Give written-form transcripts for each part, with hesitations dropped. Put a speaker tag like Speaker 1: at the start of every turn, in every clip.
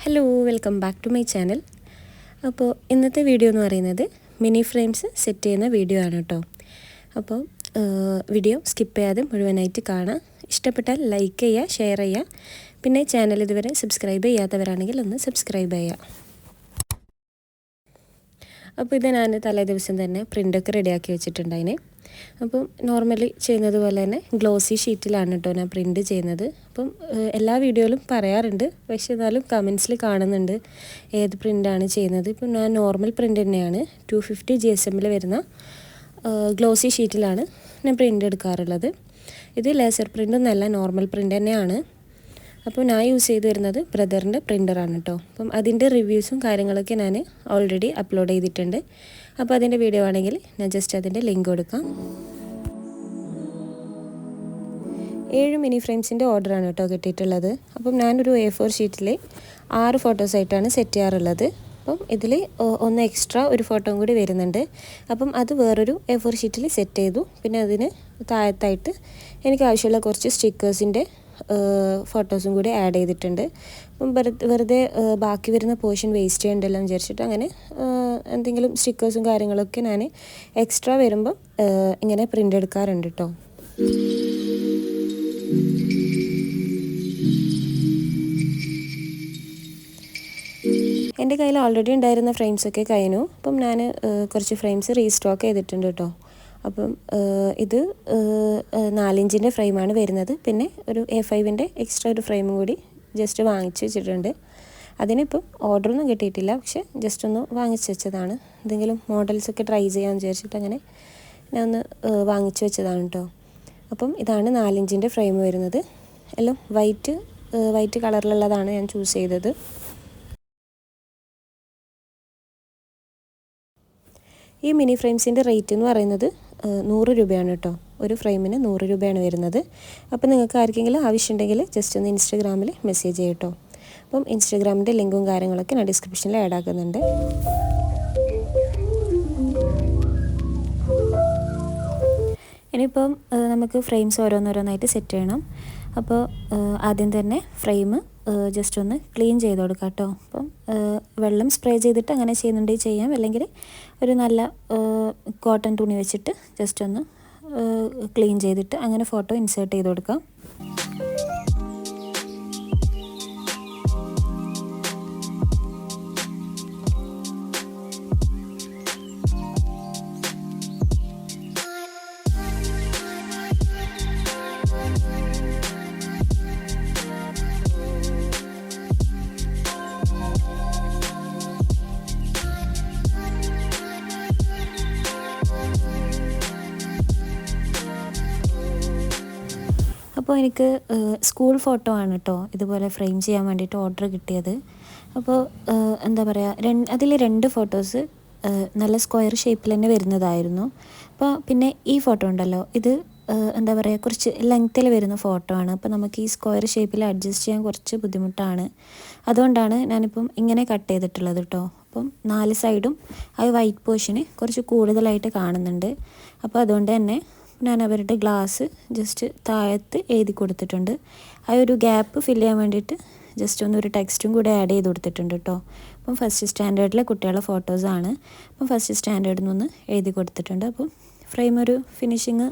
Speaker 1: Hello, welcome back to my channel. അപ്പോൾ ഇന്നത്തെ video എന്ന് പറയുന്നത് മിനി ഫ്രെയിംസ് സെറ്റ് ചെയ്യുന്ന വീഡിയോ ആണ് കേട്ടോ. അപ്പോൾ വീഡിയോ സ്കിപ്പ് ചെയ്യാതെ മുഴുവനായിട്ട് കാണാം. ഇഷ്ടപ്പെട്ടാൽ ലൈക്ക് ചെയ്യുക, ഷെയർ ചെയ്യുക. പിന്നെ ചാനൽ ഇതുവരെ സബ്സ്ക്രൈബ് ചെയ്യാത്തവരാണെങ്കിൽ ഒന്ന് സബ്സ്ക്രൈബ് ചെയ്യുക. അപ്പോൾ ഇത് ഞാൻ തലേ ദിവസം തന്നെ പ്രിൻ്റൊക്കെ റെഡിയാക്കി വെച്ചിട്ടുണ്ടായിന്. അപ്പം നോർമലി ചെയ്യുന്നത് പോലെ തന്നെ ഗ്ലോസി ഷീറ്റിലാണ് കേട്ടോ ഞാൻ പ്രിൻ്റ് ചെയ്യുന്നത്. അപ്പം എല്ലാ വീഡിയോയിലും പറയാറുണ്ട്, പക്ഷേ എന്നാലും കമൻസിൽ കാണുന്നുണ്ട് ഏത് പ്രിൻ്റാണ് ചെയ്യുന്നത്. ഇപ്പം ഞാൻ നോർമൽ പ്രിൻ്റ് തന്നെയാണ് 250 GSM വരുന്ന ഗ്ലോസി ഷീറ്റിലാണ് ഞാൻ പ്രിൻ്റ് എടുക്കാറുള്ളത്. ഇത് ലേസർ പ്രിൻ്റൊന്നുമല്ല, നോർമൽ പ്രിൻ്റ് തന്നെയാണ്. അപ്പോൾ ഞാൻ യൂസ് ചെയ്ത് വരുന്നത് ബ്രദറിൻ്റെ പ്രിൻ്ററാണ് കേട്ടോ. അപ്പം അതിൻ്റെ റിവ്യൂസും കാര്യങ്ങളൊക്കെ ഞാൻ ഓൾറെഡി അപ്ലോഡ് ചെയ്തിട്ടുണ്ട്. അപ്പോൾ അതിൻ്റെ വീഡിയോ ആണെങ്കിൽ ഞാൻ ജസ്റ്റ് അതിൻ്റെ ലിങ്ക് കൊടുക്കാം. 7 മിനി ഫ്രെയിംസിൻ്റെ ഓർഡറാണ് കേട്ടോ കിട്ടിയിട്ടുള്ളത്. അപ്പം ഞാനൊരു A4 ഷീറ്റിൽ 6 ഫോട്ടോസായിട്ടാണ് സെറ്റ് ചെയ്യാറുള്ളത്. അപ്പം ഇതിൽ ഒന്ന് എക്സ്ട്രാ ഒരു ഫോട്ടോയും കൂടി വരുന്നുണ്ട്. അപ്പം അത് വേറൊരു A4 ഷീറ്റിൽ സെറ്റ് ചെയ്തു. പിന്നെ അതിന് താഴത്തായിട്ട് എനിക്ക് ആവശ്യമുള്ള കുറച്ച് സ്റ്റിക്കേഴ്സിൻ്റെ ഫോട്ടോസും കൂടി ആഡ് ചെയ്തിട്ടുണ്ട്. അപ്പം വെറുതെ ബാക്കി വരുന്ന പോർഷൻ വേസ്റ്റ് ചെയ്യണ്ടല്ലോ എന്ന് വിചാരിച്ചിട്ട് അങ്ങനെ എന്തെങ്കിലും സ്റ്റിക്കേഴ്സും കാര്യങ്ങളൊക്കെ ഞാൻ എക്സ്ട്രാ വരുമ്പം ഇങ്ങനെ പ്രിൻ്റ് എടുക്കാറുണ്ട് കേട്ടോ. എൻ്റെ കയ്യിൽ ഓൾറെഡി ഉണ്ടായിരുന്ന ഫ്രെയിംസൊക്കെ കഴിഞ്ഞു. അപ്പം ഞാൻ കുറച്ച് ഫ്രെയിംസ് റീസ്റ്റോക്ക് ചെയ്തിട്ടുണ്ട് കേട്ടോ. അപ്പം ഇത് 4 ഇഞ്ചിൻ്റെ ഫ്രെയിമാണ് വരുന്നത്. പിന്നെ ഒരു A5ൻ്റെ എക്സ്ട്രാ ഒരു ഫ്രെയിമും കൂടി ജസ്റ്റ് വാങ്ങിച്ച് വെച്ചിട്ടുണ്ട്. അതിനിപ്പം ഓർഡറൊന്നും കിട്ടിയിട്ടില്ല, പക്ഷെ ജസ്റ്റ് ഒന്ന് വാങ്ങിച്ച് വെച്ചതാണ്. എന്തെങ്കിലും മോഡൽസൊക്കെ ട്രൈ ചെയ്യാമെന്ന് വിചാരിച്ചിട്ട് അങ്ങനെ ഞാൻ ഒന്ന് വാങ്ങിച്ച് വെച്ചതാണ് കേട്ടോ. അപ്പം ഇതാണ് 4 ഇഞ്ചിൻ്റെ ഫ്രെയിം വരുന്നത്. എല്ലാം വൈറ്റ് കളറിലുള്ളതാണ് ഞാൻ ചൂസ് ചെയ്തത്. ഈ മിനി ഫ്രെയിംസിൻ്റെ റേറ്റ് എന്ന് പറയുന്നത് 100 രൂപയാണ് കേട്ടോ. ഒരു ഫ്രെയിമിന് 100 രൂപയാണ് വരുന്നത്. അപ്പോൾ നിങ്ങൾക്ക് ആർക്കെങ്കിലും ആവശ്യമുണ്ടെങ്കിൽ ജസ്റ്റ് ഒന്ന് ഇൻസ്റ്റാഗ്രാമിൽ മെസ്സേജ് ചെയ്യും കേട്ടോ. അപ്പം ഇൻസ്റ്റാഗ്രാമിൻ്റെ ലിങ്കും കാര്യങ്ങളൊക്കെ ഞാൻ ഡിസ്ക്രിപ്ഷനിൽ ആഡ് ആക്കുന്നുണ്ട്. ഇനിയിപ്പം നമുക്ക് ഫ്രെയിംസ് ഓരോന്നോരോന്നായിട്ട് സെറ്റ് ചെയ്യണം. അപ്പോൾ ആദ്യം തന്നെ ഫ്രെയിം ജസ്റ്റ് ഒന്ന് ക്ലീൻ ചെയ്ത് കൊടുക്കാം കേട്ടോ. അപ്പം വെള്ളം സ്പ്രേ ചെയ്തിട്ട് അങ്ങനെ ചെയ്യുന്നുണ്ടെങ്കിൽ ചെയ്യാം, അല്ലെങ്കിൽ ഒരു നല്ല കോട്ടൺ തുണി വെച്ചിട്ട് ജസ്റ്റ് ഒന്ന് ക്ലീൻ ചെയ്തിട്ട് അങ്ങനെ ഫോട്ടോ ഇൻസേർട്ട് ചെയ്ത് കൊടുക്കാം. അപ്പോൾ എനിക്ക് സ്കൂൾ ഫോട്ടോ ആണ് കേട്ടോ ഇതുപോലെ ഫ്രെയിം ചെയ്യാൻ വേണ്ടിയിട്ട് ഓർഡർ കിട്ടിയത്. അപ്പോൾ എന്താ പറയുക, അതിൽ 2 ഫോട്ടോസ് നല്ല സ്ക്വയർ ഷേപ്പിൽ തന്നെ വരുന്നതായിരുന്നു. അപ്പോൾ പിന്നെ ഈ ഫോട്ടോ ഉണ്ടല്ലോ, ഇത് എന്താ പറയുക, കുറച്ച് ലെങ്ത്തിൽ വരുന്ന ഫോട്ടോ ആണ്. അപ്പോൾ നമുക്ക് ഈ സ്ക്വയർ ഷേപ്പിൽ അഡ്ജസ്റ്റ് ചെയ്യാൻ കുറച്ച് ബുദ്ധിമുട്ടാണ്. അതുകൊണ്ടാണ് ഞാനിപ്പം ഇങ്ങനെ കട്ട് ചെയ്തിട്ടുള്ളത് കേട്ടോ. അപ്പം 4 സൈഡും ആ വൈറ്റ് പോർഷന് കുറച്ച് കൂടുതലായിട്ട് കാണുന്നുണ്ട്. അപ്പോൾ അതുകൊണ്ട് തന്നെ ഞാൻ അവരുടെ ഗ്ലാസ് ജസ്റ്റ് താഴത്ത് എഴുതി കൊടുത്തിട്ടുണ്ട്. ആ ഒരു ഗ്യാപ്പ് ഫില്ല് ചെയ്യാൻ വേണ്ടിയിട്ട് ജസ്റ്റ് ഒരു ടെക്സ്റ്റും കൂടെ ആഡ് ചെയ്ത് കൊടുത്തിട്ടുണ്ട് കേട്ടോ. അപ്പം ഫസ്റ്റ് സ്റ്റാൻഡേർഡിലെ കുട്ടികളുടെ ഫോട്ടോസാണ്. അപ്പം ഫസ്റ്റ് സ്റ്റാൻഡേർഡിൽ നിന്ന് എഴുതി കൊടുത്തിട്ടുണ്ട്. അപ്പം ഫ്രെയിം ഒരു ഫിനിഷിങ്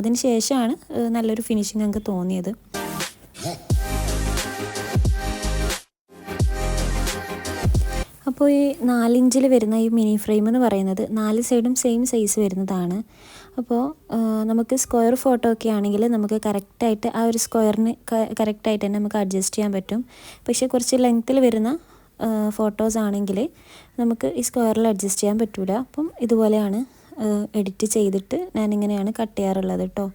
Speaker 1: അതിന് ശേഷമാണ് നല്ലൊരു ഫിനിഷിങ് ഞങ്ങൾക്ക് തോന്നിയത്. അപ്പോൾ ഈ 4 ഇഞ്ചിൽ വരുന്ന ഈ മിനി ഫ്രെയിം എന്ന് പറയുന്നത് 4 സൈഡും സെയിം സൈസ് വരുന്നതാണ്. അപ്പോൾ നമുക്ക് സ്ക്വയർ ഫോട്ടോ ഒക്കെ ആണെങ്കിൽ നമുക്ക് കറക്റ്റായിട്ട് ആ ഒരു സ്ക്വയറിന് കറക്റ്റായിട്ട് തന്നെ നമുക്ക് അഡ്ജസ്റ്റ് ചെയ്യാൻ പറ്റും. പക്ഷേ കുറച്ച് ലെങ്ത്തിൽ വരുന്ന ഫോട്ടോസ് ആണെങ്കിൽ നമുക്ക് ഈ സ്ക്വയറിൽ അഡ്ജസ്റ്റ് ചെയ്യാൻ പറ്റില്ല. അപ്പം ഇതുപോലെയാണ് എഡിറ്റ് ചെയ്തിട്ട് ഞാനിങ്ങനെയാണ് കട്ട് ചെയ്യാറുള്ളത് കേട്ടോ.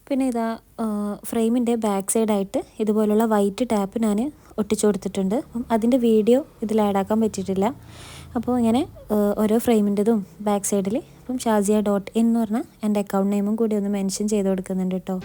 Speaker 1: പിന്നെ ഇതാ ഫ്രെയിമിൻ്റെ ബാക്ക് സൈഡായിട്ട് ഇതുപോലുള്ള വൈറ്റ് ടാപ്പ് ഞാൻ ഒട്ടിച്ചു കൊടുത്തിട്ടുണ്ട്. അപ്പം അതിൻ്റെ വീഡിയോ ഇതിൽ ആഡാക്കാൻ പറ്റിയിട്ടില്ല. അപ്പോൾ ഇങ്ങനെ ഓരോ ഫ്രെയിമിൻ്റെതും ബാക്ക് സൈഡിൽ അപ്പം ഷാസിയ.in എന്ന് പറഞ്ഞ എൻ്റെ അക്കൗണ്ട് നെയിമും കൂടി ഒന്ന് മെൻഷൻ ചെയ്ത് കൊടുക്കുന്നുണ്ട് കേട്ടോ.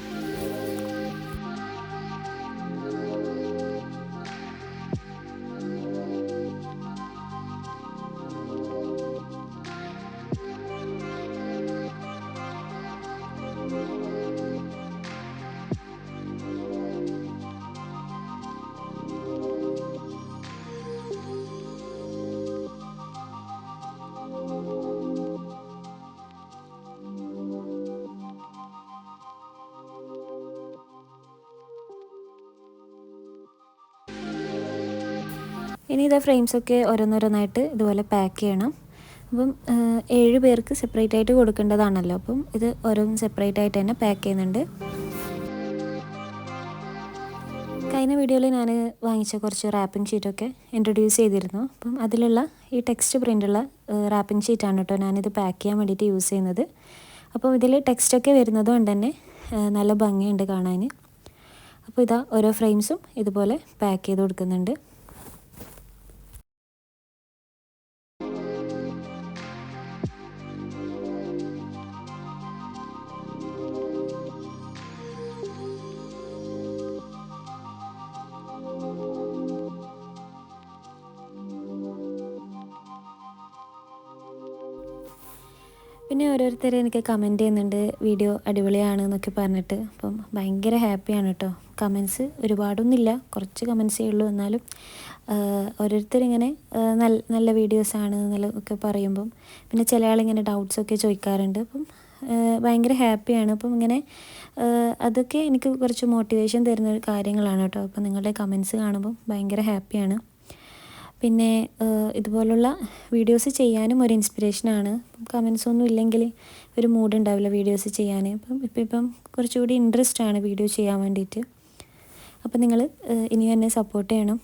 Speaker 1: ഇനി ഇതാ ഫ്രെയിംസൊക്കെ ഓരോന്നോരോന്നായിട്ട് ഇതുപോലെ പാക്ക് ചെയ്യണം. അപ്പം 7 പേർക്ക് സെപ്പറേറ്റ് ആയിട്ട് കൊടുക്കേണ്ടതാണല്ലോ. അപ്പം ഇത് ഓരോന്നും സെപ്പറേറ്റ് ആയിട്ട് തന്നെ പാക്ക് ചെയ്യുന്നുണ്ട്. കഴിഞ്ഞ വീഡിയോയിൽ ഞാൻ വാങ്ങിച്ച കുറച്ച് റാപ്പിംഗ് ഷീറ്റൊക്കെ ഇൻട്രൊഡ്യൂസ് ചെയ്തിരുന്നു. അപ്പം അതിലുള്ള ഈ ടെക്സ്റ്റ് പ്രിൻ്റുള്ള റാപ്പിംഗ് ഷീറ്റാണ് കേട്ടോ ഞാനിത് പാക്ക് ചെയ്യാൻ വേണ്ടിയിട്ട് യൂസ് ചെയ്യുന്നത്. അപ്പോൾ ഇതിൽ ടെക്സ്റ്റൊക്കെ വരുന്നത് കൊണ്ട് തന്നെ നല്ല ഭംഗിയുണ്ട് കാണാൻ. അപ്പോൾ ഇതാ ഓരോ ഫ്രെയിംസും ഇതുപോലെ പാക്ക് ചെയ്ത് കൊടുക്കുന്നുണ്ട്. പിന്നെ ഓരോരുത്തർ എനിക്ക് കമൻറ്റ് ചെയ്യുന്നുണ്ട് വീഡിയോ അടിപൊളിയാണ് എന്നൊക്കെ പറഞ്ഞിട്ട്. അപ്പം ഭയങ്കര ഹാപ്പിയാണ് കേട്ടോ. കമൻസ് ഒരുപാടൊന്നുമില്ല, കുറച്ച് കമൻസേ ഉള്ളൂ. എന്നാലും ഓരോരുത്തരിങ്ങനെ നല്ല വീഡിയോസാണ് ഒക്കെ പറയുമ്പം പിന്നെ ചില ആളിങ്ങനെ ഡൗട്ട്സൊക്കെ ചോദിക്കാറുണ്ട്. അപ്പം ഭയങ്കര ഹാപ്പിയാണ്. അപ്പം ഇങ്ങനെ അതൊക്കെ എനിക്ക് കുറച്ച് മോട്ടിവേഷൻ തരുന്ന കാര്യങ്ങളാണ് കേട്ടോ. അപ്പം നിങ്ങളുടെ കമൻസ് കാണുമ്പം ഭയങ്കര ഹാപ്പിയാണ്. പിന്നെ ഇതുപോലുള്ള വീഡിയോസ് ചെയ്യാനും ഒരു ഇൻസ്പിറേഷനാണ്. കമൻസ് ഒന്നും ഇല്ലെങ്കിൽ ഒരു മൂഡ് ഉണ്ടാവില്ല വീഡിയോസ് ചെയ്യാൻ. ഇപ്പം കുറച്ചുകൂടി ഇൻട്രസ്റ്റ് ആണ് വീഡിയോ ചെയ്യാൻ വേണ്ടിയിട്ട്. അപ്പം നിങ്ങൾ ഇനി എന്നെ സപ്പോർട്ട് ചെയ്യണം.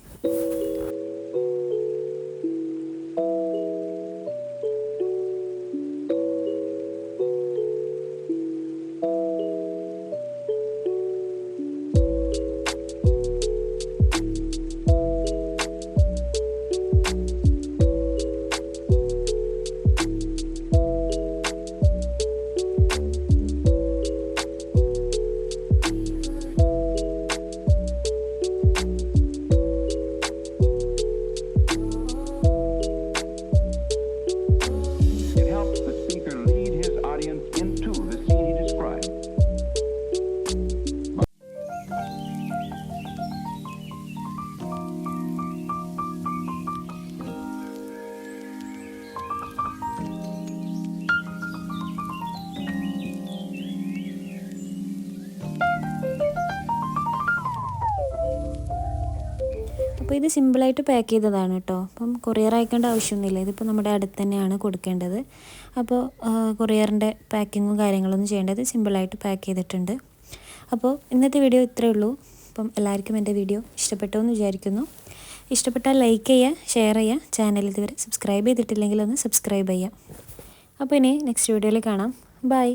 Speaker 1: അപ്പോൾ ഇത് സിമ്പിളായിട്ട് പാക്ക് ചെയ്തതാണ് കേട്ടോ. അപ്പം കൊറിയർ അയക്കേണ്ട ആവശ്യമൊന്നുമില്ല. ഇതിപ്പോൾ നമ്മുടെ അടുത്ത് തന്നെയാണ് കൊടുക്കേണ്ടത്. അപ്പോൾ കൊറിയറിൻ്റെ പാക്കിങ്ങും കാര്യങ്ങളൊന്നും ചെയ്യേണ്ടത്, സിമ്പിളായിട്ട് പാക്ക് ചെയ്തിട്ടുണ്ട്. അപ്പോൾ ഇന്നത്തെ വീഡിയോ ഇത്രയേ ഉള്ളൂ. അപ്പം എല്ലാവർക്കും എൻ്റെ വീഡിയോ ഇഷ്ടപ്പെട്ടു എന്ന് വിചാരിക്കുന്നു. ഇഷ്ടപ്പെട്ടാൽ ലൈക്ക് ചെയ്യുക, ഷെയർ ചെയ്യുക. ചാനൽ ഇതുവരെ സബ്സ്ക്രൈബ് ചെയ്തിട്ടില്ലെങ്കിൽ ഒന്ന് സബ്സ്ക്രൈബ് ചെയ്യുക. അപ്പോൾ ഇനി നെക്സ്റ്റ് വീഡിയോയിൽ കാണാം. ബൈ.